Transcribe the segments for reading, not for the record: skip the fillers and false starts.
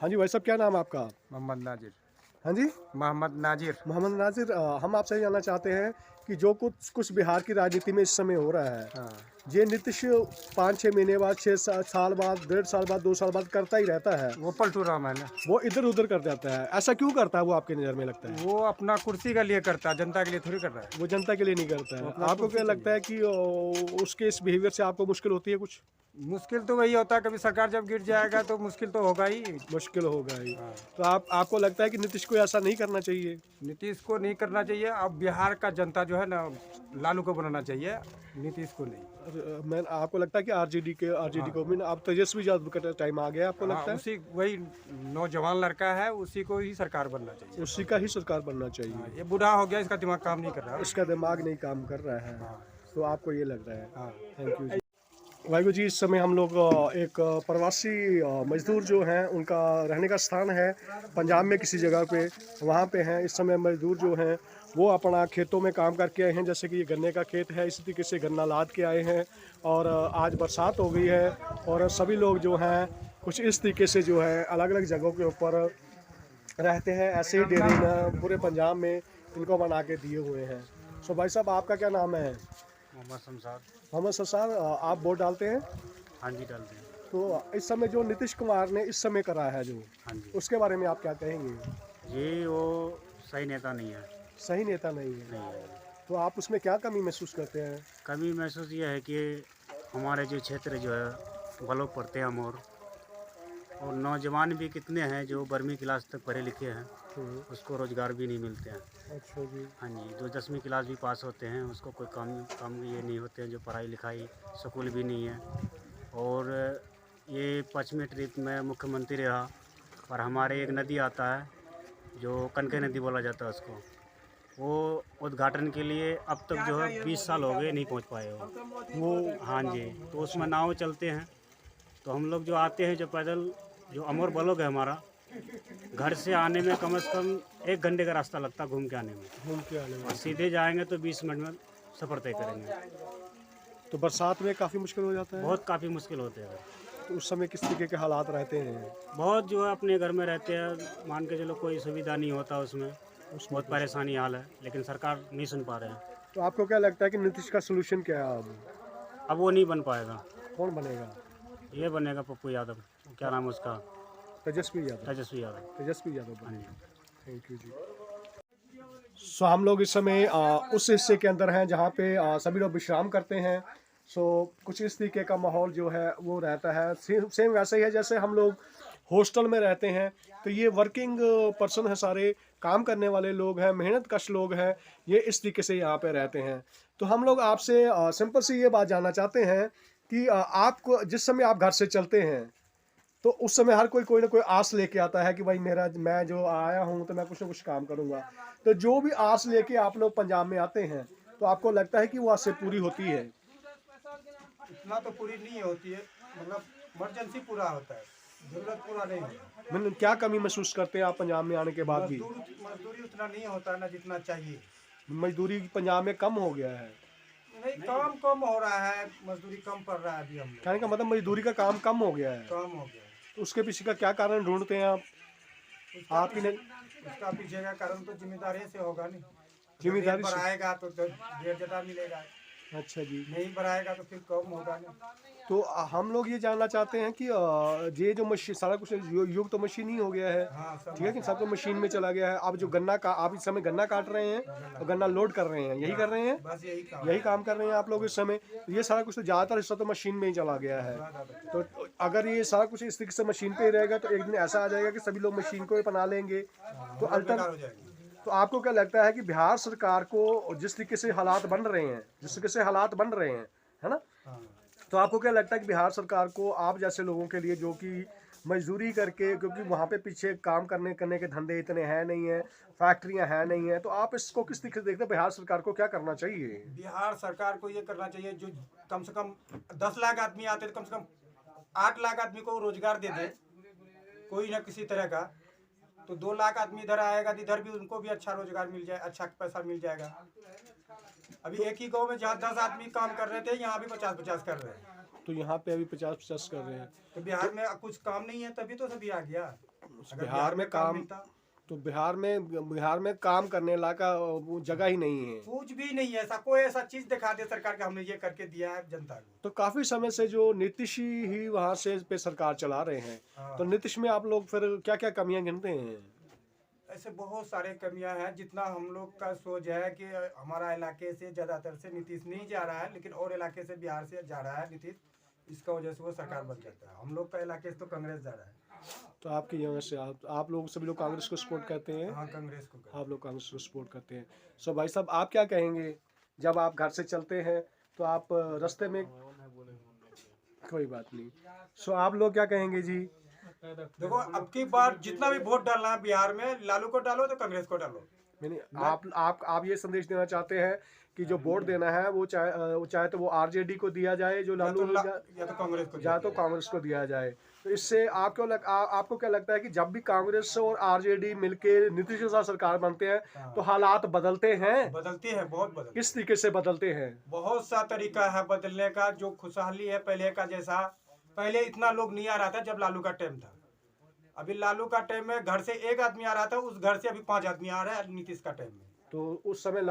हाँ जी, भाई साहब क्या नाम है आपका? मोहम्मद नाजिर। हाँ जी? मोहम्मद नाजिर। मोहम्मद नाज़िर हम आपसे जानना चाहते हैं कि जो कुछ कुछ बिहार की राजनीति में इस समय हो रहा है, हाँ। ये नीतीश 5-6 महीने बाद, 6 साल बाद, डेढ़ साल बाद, 2 साल बाद करता ही रहता है। वो पलटू राम है ना। वो इधर-उधर कर जाता है। ऐसा क्यों करता है वो आपकी नज़र में लगता है? वो अपना कुर्सी के लिए करता है, जनता के लिए थोड़ी कर रहा है। वो जनता के लिए नहीं करता वो है। अपना आपको कुर्सी क्या लगता चाहिए। है कि उसके इस बिहेवियर से आपको मुश्किल होती है कुछ? मुश्किल तो वही होता है, कभी सरकार जब गिर जाएगा तो मुश्किल तो होगा ही। मुश्किल होगा ही। हाँ। तो आपको लगता है कि नीतीश को ऐसा नहीं करना चाहिए? नीतीश को नहीं करना चाहिए। अब बिहार का जनता जो है ना, लालू को बनाना चाहिए, नीतीश को नहीं। मैं आपको लगता है कि आरजेडी हाँ। को भी अब तेजस्वी यादव का टाइम आ गया आपको हाँ, लगता है? उसी वही नौजवान लड़का है, उसी को ही सरकार बनना चाहिए। उसी का ही सरकार बनना हाँ, चाहिए। ये बूढ़ा हो गया, इसका दिमाग काम नहीं कर रहा। इसका दिमाग नहीं काम कर रहा है। हाँ। तो आपको ये लग रहा है। हाँ। थैंक यू जी। वाहिगुरु जी, इस समय हम लोग एक प्रवासी मजदूर जो हैं उनका रहने का स्थान है पंजाब में किसी जगह पे, वहाँ पे हैं। इस समय मजदूर जो हैं वो अपना खेतों में काम करके आए हैं, जैसे कि ये गन्ने का खेत है, इसी तरीके से गन्ना लाद के आए हैं। और आज बरसात हो गई है और सभी लोग जो हैं कुछ इस तरीके से जो है अलग अलग जगहों के ऊपर रहते हैं। ऐसे ही डेरे न पूरे पंजाब में इनको बना के दिए हुए हैं। सो भाई साहब, आपका क्या नाम है? मोहम्मद शमशाद। मोहम्मद ससार, आप वोट डालते हैं? हाँ जी, डालते हैं। तो इस समय जो नीतीश कुमार ने इस समय करा है जो, हाँ जी। उसके बारे में आप क्या कहेंगे? जी, वो सही नेता नहीं है। सही नेता नहीं है। नहीं है। तो आप उसमें क्या कमी महसूस करते हैं? कमी महसूस ये है कि हमारे जो क्षेत्र जो है ब्लॉक पड़ते हैं और नौजवान भी कितने हैं जो 12वीं क्लास तक पढ़े लिखे हैं, उसको रोज़गार भी नहीं मिलते हैं। अच्छा जी। हाँ जी, जो 10वीं क्लास भी पास होते हैं उसको कोई काम काम ये नहीं होते हैं, जो पढ़ाई लिखाई स्कूल भी नहीं है। और ये 5वीं ट्रिप में मुख्यमंत्री रहा, और हमारे एक नदी आता है जो कनके नदी बोला जाता है उसको, वो उद्घाटन के लिए अब तक जो है 20 साल हो गए नहीं पहुंच पाए वो। हाँ जी, तो उसमें नाव चलते हैं, तो हम लोग जो आते हैं जो पैदल, जो अमर ब्लॉक है हमारा, घर से आने में कम से कम 1 घंटे का रास्ता लगता है घूम के आने में। घूम के आने में। और सीधे जाएंगे तो 20 मिनट में सफ़र तय करेंगे। तो बरसात में काफ़ी मुश्किल हो जाता है। बहुत काफ़ी मुश्किल होते हैं। तो उस समय किस तरीके के हालात रहते हैं? बहुत जो है अपने घर में रहते हैं, मान के चलो कोई सुविधा नहीं होता उसमें, बहुत परेशानी हाल है, लेकिन सरकार नहीं सुन पा रहे हैं। तो आपको क्या लगता है कि नीतीश का सोल्यूशन क्या है अब वो नहीं बन पाएगा। कौन बनेगा? ये बनेगा पप्पू यादव, क्या नाम है उसका, तेजस्वी यादव। तेजस्वी यादव। तेजस्वी यादव हाँ बनेगा। जी। थैंक यू जी। सो हम लोग इस समय उस हिस्से के अंदर हैं जहाँ पे सभी लोग विश्राम करते हैं। सो कुछ इस तरीके का माहौल जो है वो रहता है। सेम वैसे ही है जैसे हम लोग हॉस्टल में रहते हैं। तो ये वर्किंग पर्सन है, सारे काम करने वाले लोग हैं, मेहनत कश लोग हैं, ये इस तरीके से यहाँ पे रहते हैं। तो हम लोग आपसे सिंपल सी ये बात जानना चाहते हैं कि आपको जिस समय आप घर से चलते हैं तो उस समय हर कोई ना कोई आस लेके आता है कि भाई मैं जो आया हूँ तो मैं कुछ ना कुछ काम करूँगा। तो जो भी आस लेके आप लोग पंजाब में आते हैं तो आपको लगता है कि वो आस से पूरी होती है? इतना तो पूरी नहीं होती है, मतलब इमरजेंसी पूरा होता है, जरूरत पूरा नहीं होता। मतलब क्या कमी महसूस करते हैं आप पंजाब में आने के बाद भी? मजदूरी उतना नहीं होता है ना जितना चाहिए। मजदूरी पंजाब में कम हो गया है। नहीं, काम कम हो रहा है, मजदूरी कम पड़ रहा है अभी हम लोग। कहने का मतलब मजदूरी का काम कम हो गया है। कम हो गया है। तो उसके पीछे का क्या कारण ढूंढते हैं आप? आप ही ने उसका पीछे का कारण तो जिम्मेदारी से होगा नहीं। जिम्मेदारी रेट से। बढ़ाएगा तो रेट ज़्यादा मिलेगा, अच्छा जी। नहीं बढ़ाएगा तो फिर कम होगा नहीं। तो हम लोग ये जानना चाहते हैं कि ये जो मशीन सारा कुछ युग तो मशीन ही हो गया है। हाँ, सब ठीक है कि सब तो मशीन में चला गया है। अब जो गन्ना का आप इस समय गन्ना काट रहे हैं और गन्ना लोड कर रहे हैं, यही कर रहे हैं? बस यही यही काम कर रहे हैं आप लोग इस समय। तो ये सारा कुछ तो ज़्यादातर हिस्सा तो मशीन में ही चला गया है। तो अगर ये सारा कुछ इस तरीके से मशीन पे ही रहेगा तो एक दिन ऐसा आ जाएगा कि सभी लोग मशीन को ही अपना लेंगे। तो बेकार हो जाएगी। तो आपको क्या लगता है कि बिहार सरकार को जिस तरीके से हालात बन रहे हैं, जिस तरीके से हालात बन रहे हैं, है ना? हाँ। तो आपको क्या लगता है कि बिहार सरकार को आप जैसे लोगों के लिए जो कि मजदूरी करके, क्योंकि वहाँ पे पीछे काम करने के धंधे इतने हैं नहीं है, फैक्ट्रियाँ हैं नहीं है, तो आप इसको किस तरीके से देखते हैं? बिहार सरकार को क्या करना चाहिए? बिहार सरकार को ये करना चाहिए, जो कम से कम 10 लाख आदमी आते तो कम से कम 8 लाख आदमी को रोजगार दे दे, कोई ना किसी तरह का। तो 2 लाख आदमी इधर आएगा तो इधर भी उनको भी अच्छा रोजगार मिल जाए, अच्छा पैसा मिल जाएगा। अभी एक ही गांव में जहाँ 10 आदमी काम कर रहे थे, यहाँ भी 50-50 कर रहे हैं। तो यहाँ पे अभी 50-50 कर रहे हैं। तो बिहार में कुछ काम नहीं है, तभी तो सभी आ गया। अगर बिहार में काम मिलता तो बिहार में काम करने लायक वो जगह ही नहीं है। कुछ भी नहीं है, ऐसा कोई ऐसा चीज दिखा दे सरकार के हमने ये करके दिया है जनता को। तो काफी समय से जो नीतीश ही वहां से पे सरकार चला रहे हैं, हाँ। तो नीतीश में आप लोग फिर क्या क्या कमियां गिनते हैं? ऐसे बहुत सारे कमियां हैं। जितना हम लोग का सोच है कि हमारा इलाके से ज्यादातर से नीतीश नहीं जा रहा है, लेकिन और इलाके से बिहार से जा रहा है नीतीश, इसका वजह से वो सरकार बन जाता है। हम लोग का इलाके से तो कांग्रेस जा रहा है। तो आपकी यहाँ से आप लोग सभी लोग कांग्रेस को सपोर्ट करते हैं? हाँ, कांग्रेस को कर। आप लोग कांग्रेस को सपोर्ट करते हैं। सो भाई साहब, आप क्या कहेंगे जब आप घर से चलते हैं तो आप रास्ते में, कोई बात नहीं, सो आप लोग क्या कहेंगे जी? देखो, अब की बार जितना भी वोट डालना है बिहार में, लालू को डालो तो कांग्रेस को डालो। यानी आप ये संदेश देना चाहते हैं कि जो वोट देना है वो चाहे तो वो आरजेडी को दिया जाए, जो लालू या तो कांग्रेस को या तो कांग्रेस को दिया जाए। तो इससे आपको क्या लगता है कि जब भी कांग्रेस और आरजेडी मिलके नीतीश के साथ सरकार बनते हैं तो हालात बदलते हैं? बदलते हैं, बहुत बदलते। किस तरीके से बदलते हैं? बहुत सा तरीका है बदलने का। जो खुशहाली है पहले का जैसा, पहले इतना लोग नहीं आ रहा था जब लालू का टाइम था। अभी लालू का टाइम में घर से एक आदमी आ रहा था, उस घर से अभी 5 आदमी आ रहे हैं नीतीश का टाइम में। तो उस समय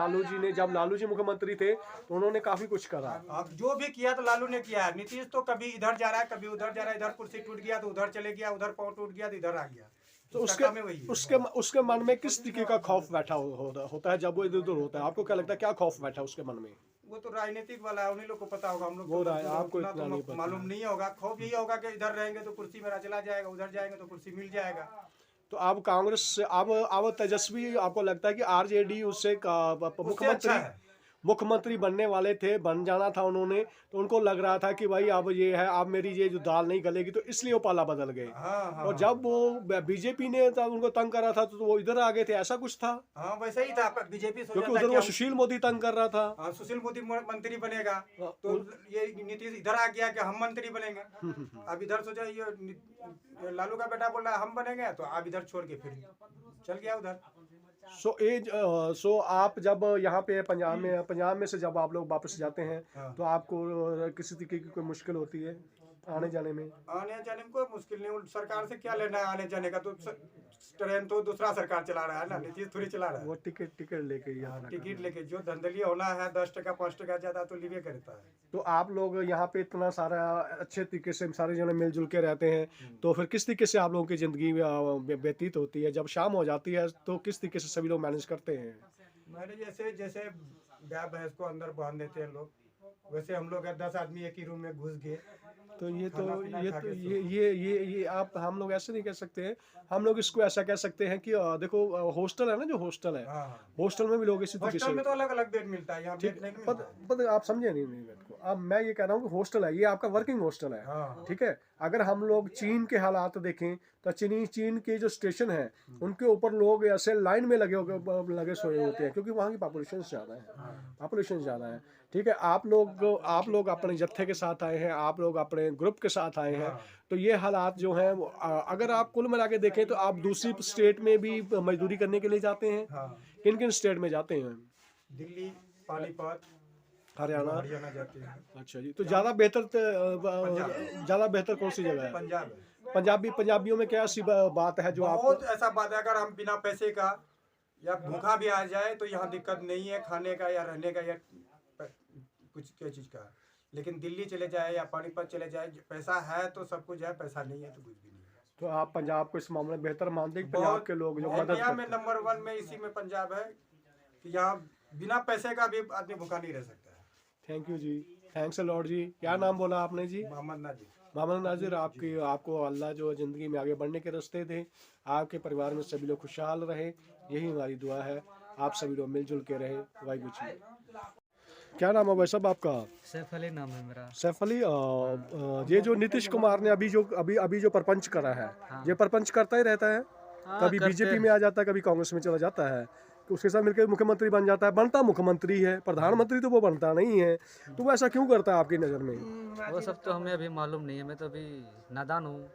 जब लालू जी मुख्यमंत्री थे तो उन्होंने काफी कुछ करा। अब जो भी किया तो लालू ने किया है। नीतीश तो कभी इधर जा रहा है, कभी उधर जा रहा है। इधर कुर्सी टूट गया तो उधर चले गया, उधर पाँव टूट गया तो इधर आ गया। तो उसका काम है वही है। उसके मन में किस तरीके का खौफ बैठा होता है जब वो इधर उधर होता है? आपको क्या लगता है, क्या खौफ बैठा उसके मन में? वो तो राजनीतिक वाला है, उन्हीं लोग को पता होगा। हम लोग वो तो आपको उतना इतना तो नहीं पता। मालूम नहीं होगा। खौफ यही होगा कि इधर रहेंगे तो कुर्सी मेरा चला जाएगा, उधर जाएंगे तो कुर्सी मिल जाएगा। तो अब कांग्रेस से अब तेजस्वी, आपको लगता है कि आरजेडी उससे उससे अच्छा है। मुख्यमंत्री बनने वाले थे, बन जाना था उन्होंने, तो उनको लग रहा था कि भाई अब ये है, अब मेरी ये जो दाल नहीं गलेगी, तो इसलिए वो पाला बदल गए। हाँ, और जब वो बीजेपी ने तब उनको तंग करा था तो वो इधर आ गए थे, ऐसा कुछ था? हाँ, वैसे ही था। बीजेपी क्योंकि उधर वो सुशील मोदी तंग कर रहा था। हाँ, सुशील मोदी मंत्री बनेगा तो ये नीतीश इधर आ गया कि हम मंत्री बनेंगे। अब इधर सोचा ये लालू का बेटा बोल रहा है हम बनेंगे, तो आप इधर छोड़ के फिर चल गया उधर। सो आप जब यहाँ पे पंजाब में से जब आप लोग वापस जाते हैं तो आपको किसी तरीके की कोई मुश्किल होती है आने जाने में? आने जाने में कोई मुश्किल नहीं। सरकार से क्या लेना है आने जाने का? तो ट्रेन तो दूसरा सरकार चला रहा है ना, नीतीश थोड़ी चला रहा है। वो टिकट लेके यहाँ टिकट लेके जो धंधली होना है 10 टका 5 टका ज्यादा तो लिवे करता है। तो आप लोग यहाँ पे इतना सारा अच्छे तरीके से सारे जने मिलजुल के रहते हैं, तो फिर किस तरीके से आप लोगों की जिंदगी व्यतीत होती है? जब शाम हो जाती है तो किस तरीके से सभी लोग मैनेज करते हैं? मैंने जैसे गाय भैंस को अंदर बांध देते हैं लोग, वैसे हम लोग 10 आदमी एक ही रूम में घुस गए। तो ये आप हम लोग ऐसे नहीं कह सकते हैं। हम लोग इसको ऐसा कह सकते हैं कि देखो हॉस्टल है ना, जो हॉस्टल है, हॉस्टल में भी लोग इसी तरीके से। हॉस्टल में तो अलग अलग बेड मिलता है, यहाँ बेड नहीं मिलता। पता आप समझे नहीं मेरी बात को। अब मैं ये कह रहा हूँ कि हॉस्टल है, ये आपका वर्किंग हॉस्टल है, ठीक है। अगर हम लोग चीन के हालात देखें तो चीन के जो स्टेशन है उनके ऊपर लोग ऐसे लाइन में लगे सोए होते हैं, क्योंकि वहाँ की पॉपुलेशन ज़्यादा है, ठीक है। आप लोग अपने जत्थे के साथ आए हैं, आप लोग अपने ग्रुप के साथ आए हैं, तो ये हालात जो हैं अगर आप कुल मिला के देखें तो आप दूसरी स्टेट में भी मजदूरी करने के लिए जाते हैं। किन किन स्टेट में जाते हैं? दिल्ली, पानीपत, हरियाणा जाते हैं। अच्छा जी। तो ज़्यादा बेहतर कौन सी जगह है? पंजाब। पंजाबियों में क्या ऐसी बात है जो आपको? बहुत ऐसा बात है, अगर हम बिना पैसे का या भूखा भी आ जाए तो यहाँ दिक्कत नहीं है खाने का या रहने का या कुछ क्या चीज़ का। लेकिन दिल्ली चले जाए या पानीपत चले जाए, पैसा है तो सब कुछ है, पैसा नहीं है तो कुछ भी नहीं है। तो आप पंजाब को इस मामले में बेहतर मानते हैं? पंजाब के लोग जो मदद इंडिया में नंबर 1 में इसी में पंजाब है कि यहाँ बिना पैसे का भी आदमी भूखा नहीं रह सकता है। थैंक यू जी, थैंक्स अ लॉट जी। क्या नाम बोला आपने जी? मोहम्मद नाजिर। आपको अल्लाह जो ज़िंदगी में आगे बढ़ने के रास्ते दे, आपके परिवार में सभी लोग खुशहाल रहे, यही हमारी दुआ है। आप सभी लोग मिलजुल के रहे। वाहिगुरू जी। क्या नाम है भाई साहब आपका? सैफ अली नाम है मेरा। सैफ अली, ये जो नीतीश कुमार ने अभी जो प्रपंच करा है, ये प्रपंच करता ही रहता है, कभी बीजेपी में आ जाता है, कभी कांग्रेस में चला जाता है, तो उसके साथ मिलकर मुख्यमंत्री बन जाता है। बनता मुख्यमंत्री है, प्रधानमंत्री तो वो बनता नहीं है। तो वो ऐसा क्यों करता है आपकी नज़र में? वो सब तो हमें अभी मालूम नहीं है, मैं तो अभी नादान हूँ।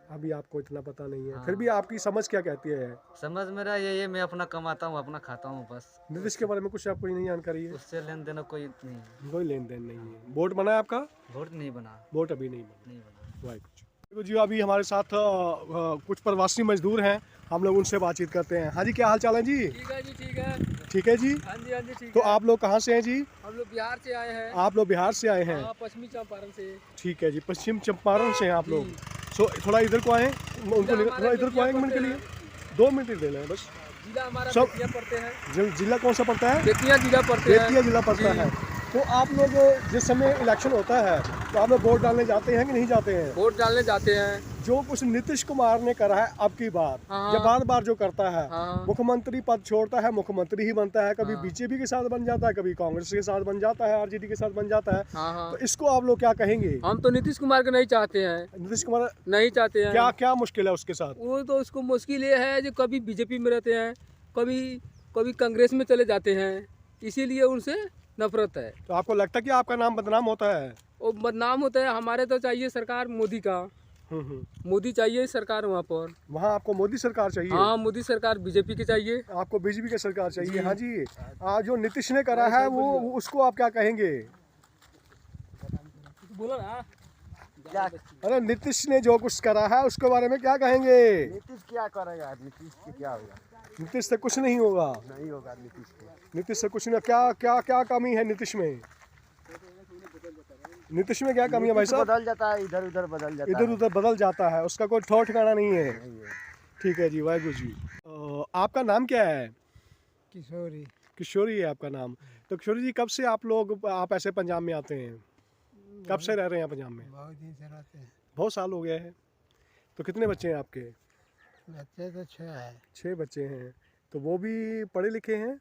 अभी आपको इतना पता नहीं है, फिर भी आपकी समझ क्या कहती है? समझ मेरा यही है, मैं अपना कमाता हूँ, अपना खाता हूँ बस। नीतीश के बारे में कुछ आपको नहीं जानकारी है? उससे लेन देन कोई नहीं है। कोई लेन देन नहीं है। वोट बना है आपका? वोट नहीं बना। वोट अभी नहीं बना। नहीं बना। वाहिगुरू। तो जी अभी हमारे साथ कुछ प्रवासी मजदूर हैं, हम लोग उनसे बातचीत करते हैं। हाँ जी, क्या हाल चाल है जी? ठीक है जी, ठीक है। ठीक है जी। हाँ जी, हाँ जी, ठीक तो है। आप लोग कहाँ से हैं जी? हम लोग बिहार से आए हैं। आप लोग बिहार से आए हैं? हाँ, पश्चिमी चंपारण से। ठीक है जी, पश्चिम चंपारण से हैं आप लोग। जी। सो थोड़ा इधर को आए, उनको हमारा थोड़ा इधर को आए एक मिनट के लिए, 2 मिनट ही दे लें बस। जिला हमारा सब- बेतिया पड़ते हैं। जिला कौन सा पड़ता है? बेतिया जिला पड़ते हैं। बेतिया जिला पड़ता जी। है। तो आप लोग जिस समय इलेक्शन होता है तो आप लोग वोट डालने जाते हैं कि नहीं जाते हैं? वोट डालने जाते हैं। जो कुछ नीतीश कुमार ने करा है अब की बार, हाँ। या बार बार जो करता है, हाँ। मुख्यमंत्री पद छोड़ता है, मुख्यमंत्री ही बनता है, कभी हाँ। बीजेपी के साथ बन जाता है, कभी कांग्रेस के साथ बन जाता है, आरजेडी के साथ बन जाता है। हाँ, हाँ। तो इसको आप लोग क्या कहेंगे? हम तो नीतीश कुमार को नहीं चाहते हैं। नीतीश कुमार नहीं चाहते हैं। क्या क्या मुश्किल है उसके साथ? वो तो उसको मुश्किल ये है जो कभी बीजेपी में रहते हैं, कभी कभी कांग्रेस में चले जाते हैं, इसीलिए उनसे नफरत है। तो आपको लगता है कि आपका नाम बदनाम होता है? वो बदनाम होता है। हमारे तो चाहिए सरकार मोदी का। मोदी चाहिए सरकार वहाँ पर। वहाँ आपको मोदी सरकार चाहिए? हाँ, मोदी सरकार बीजेपी की चाहिए। आपको बीजेपी की सरकार चाहिए? जी। हाँ जी। आज जो नीतीश ने करा है वो उसको आप क्या कहेंगे? बोलो ना। अरे नीतीश ने जो कुछ करा है उसके बारे में क्या कहेंगे? नीतीश क्या करेगा? नीतीश की क्या होगा? नीतीश से कुछ नहीं होगा। नहीं होगा नीतीश को। नीतीश से कुछ नहीं। क्या क्या क्या कमी है नीतीश में? नीतीश में क्या कमी है भाई नीतीश साहब? बदल जाता है, इधर उधर बदल जाता इधर उधर बदल जाता है, उसका कोई ठौर ठिकाना नहीं है। नहीं है। ठीक है जी, वाहिगुरु जी। आपका नाम क्या है? किशोरी। किशोरी है आपका नाम। तो किशोरी जी, कब से आप ऐसे पंजाब में आते हैं? कब से रह रहे हैं पंजाब में? बहुत दिन से रहते हैं। बहुत साल हो गए हैं। तो कितने बच्चे हैं आपके? बच्चे तो 6 है। 6 बच्चे हैं। तो वो भी पढ़े लिखे हैं?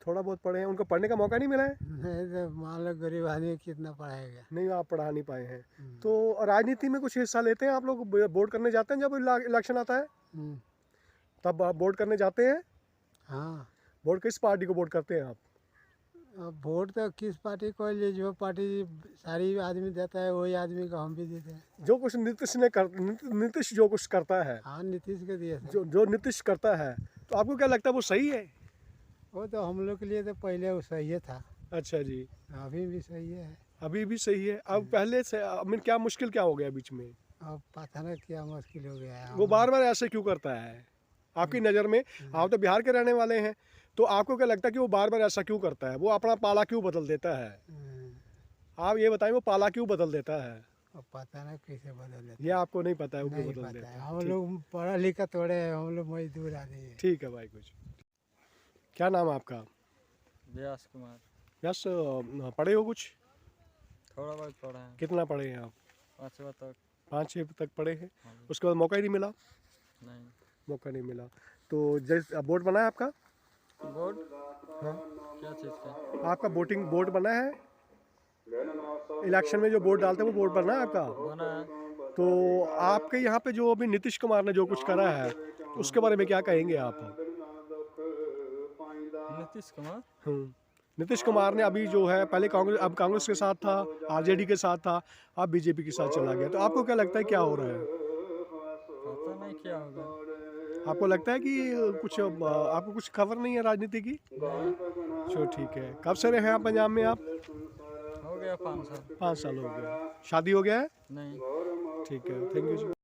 थोड़ा बहुत पढ़े हैं। उनको पढ़ने का मौका नहीं मिला है? नहीं तो मान लो गरीब आदमी कितना पढ़ाएगा। नहीं, आप पढ़ा नहीं पाए हैं। तो राजनीति में कुछ हिस्सा लेते हैं आप लोग? वोट करने जाते हैं जब इलेक्शन आता है तब आप वोट करने जाते हैं? हाँ। वोट किस पार्टी को वोट करते हैं आप? अब वोट तो किस पार्टी को लिए, जो पार्टी सारी आदमी देता है वही आदमी को हम भी देते हैं। जो कुछ नीतीश जो कुछ करता है, हाँ, नीतीश के दिए थे। जो नीतीश करता है, तो आपको क्या लगता है वो सही है? वो तो हम लोग के लिए तो पहले वो सही था, अच्छा जी। अभी भी सही है। अभी भी सही है। अब पहले से क्या मुश्किल क्या हो गया बीच में? अब पता नहीं क्या मुश्किल हो गया है। वो बार बार ऐसे क्यों करता है आपकी नज़र में? आप तो बिहार के रहने वाले हैं, तो आपको क्या लगता है कि वो बार बार ऐसा क्यों करता है? वो अपना पाला क्यों बदल देता है? आप ये बताएं, वो पाला क्यों बदल देता है? अब पता नहीं कैसे बदल देता ये आपको नहीं पता है वो क्यों नहीं बदल पता देता है। है? हम ठीक- लोग पढ़ा लिखा थोड़े हैं, हम लोग मजदूर आदमी हैं। ठीक है भाई। कुछ क्या नाम है आपका? व्यास कुमार। यस। पढ़े हो कुछ? थोड़ा बहुत पढ़ा है, कितना पढ़े हैं आप? 5वां तक। 5-6 तक पढ़े हैं। हाँ। उसके बाद मौका ही नहीं मिला? नहीं। मौका नहीं मिला। तो जैसे बोर्ड बना है आपका? बोर्ड हाँ, क्या चीज़ का? आपका वोटिंग बोर्ड बना है? इलेक्शन में जो वोट डालते हैं वो बोर्ड बना है आपका? बना है। तो आपके यहाँ पे जो अभी नीतीश कुमार ने जो कुछ करा है उसके बारे में क्या कहेंगे आप? नीतीश कुमार। नीतीश कुमार ने अभी जो है, पहले कांग्रेस के साथ था, आरजेडी के साथ था, अब बीजेपी के साथ चला गया। तो आपको क्या लगता है क्या हो रहा है? पता नहीं क्या होगा। आपको लगता है कि आपको कुछ खबर नहीं है राजनीति की? चलो ठीक है। कब से रहे हैं आप पंजाब में? आप हो गया 5 साल। 5 साल हो गया। शादी हो गया है? नहीं। ठीक है, थैंक यू जी।